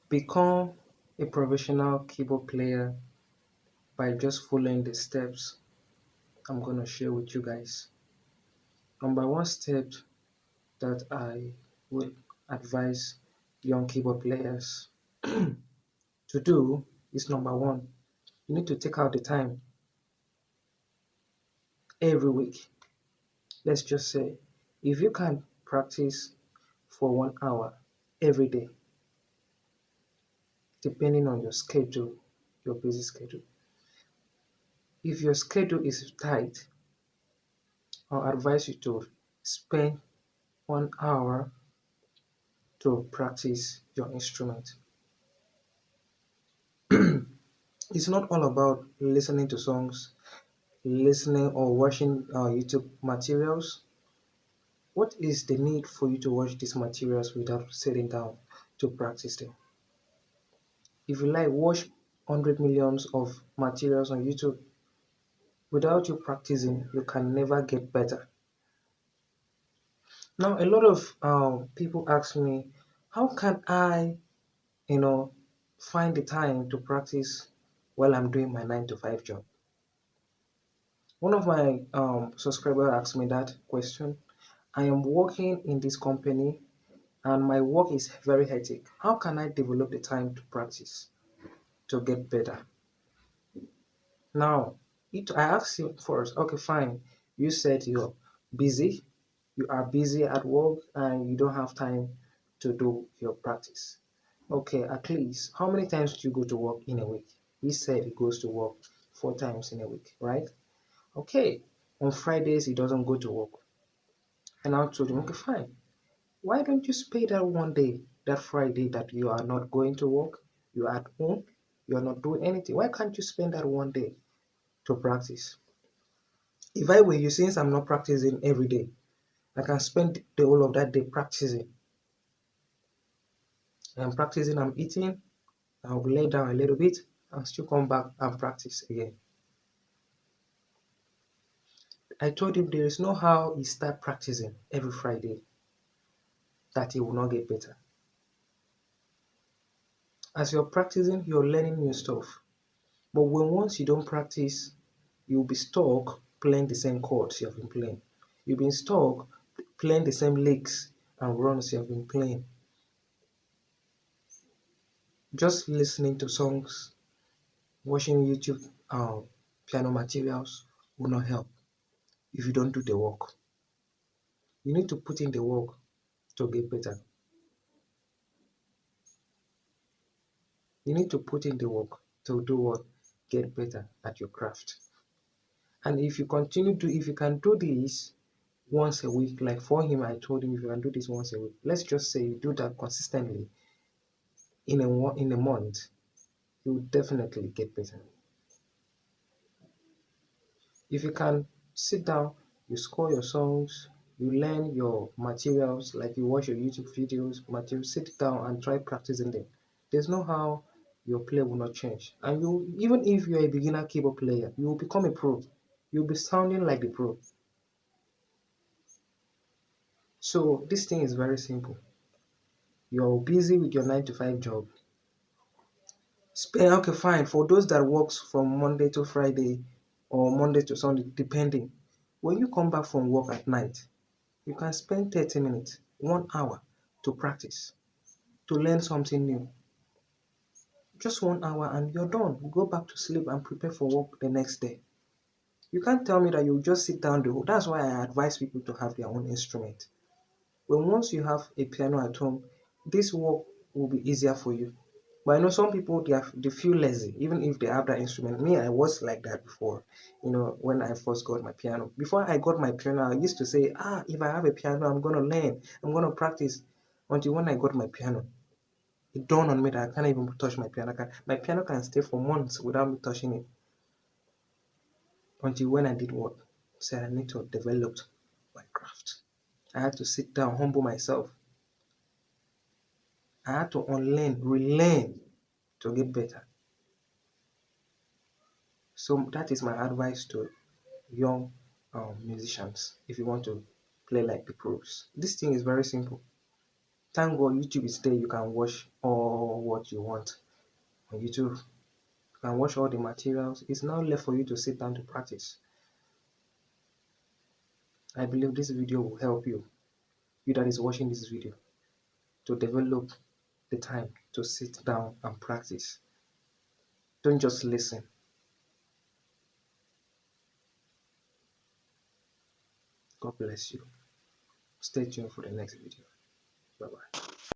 Become a professional keyboard player by just following the steps I'm going to share with you guys. Number one step that I would advise young keyboard players to do is number one, you need to take out the time every week. Let's just say if you can practice for 1 hour every day, depending on your schedule, your busy schedule. If your schedule is tight, I'll advise you to spend 1 hour to practice your instrument. It's not all about listening to songs, listening or watching YouTube materials. What is the need for you to watch these materials without sitting down to practice them? If you like, watch 100 millions of materials on YouTube. Without you practicing, you can never get better. Now, a lot of people ask me, how can I, you know, find the time to practice while I'm doing my 9 to 5 job? One of my subscribers asked me that question. I am working in this company and my work is very hectic. How can I develop the time to practice to get better? Now, I asked him first, okay, fine. You said you're busy, you are busy at work and you don't have time to do your practice. Okay, at least how many times do you go to work in a week? He said he goes to work 4 times in a week, right? Okay, on Fridays he doesn't go to work. And I told him, okay, fine. Why don't you spend that one day, that Friday that you are not going to work, you are at home, you are not doing anything. Why can't you spend that one day to practice? If I were you, since I'm not practicing every day, I can spend the whole of that day practicing. I'm practicing, I'm eating, I'll lay down a little bit and still come back and practice again. I told him there is no how he start practicing every Friday that he will not get better. As you're practicing, you're learning new stuff. But when once you don't practice, you'll be stuck playing the same chords you have been playing. You've been stuck playing the same licks and runs you have been playing. Just listening to songs, watching YouTube piano materials will not help if you don't do the work. You need to put in the work to get better. You need to put in the work to do what? Get better at your craft. And if you can do this once a week, like for him, I told him if you can do this once a week, let's just say you do that consistently in a month, you will definitely get better. If you can sit down, you score your songs, you learn your materials, like you watch your YouTube videos, materials, sit down and try practicing them. There's no how your play will not change. And you, even if you're a beginner keyboard player, you will become a pro. You'll be sounding like the pro. So this thing is very simple. You're busy with your 9 to 5 job. Okay, fine. For those that works from Monday to Friday or Monday to Sunday, depending. When you come back from work at night, you can spend 30 minutes, 1 hour to practice, to learn something new. Just 1 hour and you're done. You go back to sleep and prepare for work the next day. You can't tell me that you just sit down. That's why I advise people to have their own instrument. When once you have a piano at home, this work will be easier for you. But I know some people they feel lazy even if they have that instrument. Me, I was like that before. When I first got my piano. Before I got my piano, I used to say, if I have a piano, I'm gonna learn, I'm gonna practice. Until when I got my piano, it dawned on me that I can't even touch my piano. My piano can stay for months without me touching it. Until when I did what? Said I need to develop my craft. I had to sit down, humble myself. I had to unlearn, relearn to get better. So that is my advice to young musicians if you want to play like the pros. This thing is very simple. Thank God YouTube is there. You can watch all what you want on YouTube. You can watch all the materials. It's now left for you to sit down to practice. I believe this video will help you, you that is watching this video, to develop the time to sit down and practice. Don't just listen. God bless you. Stay tuned for the next video. Bye bye.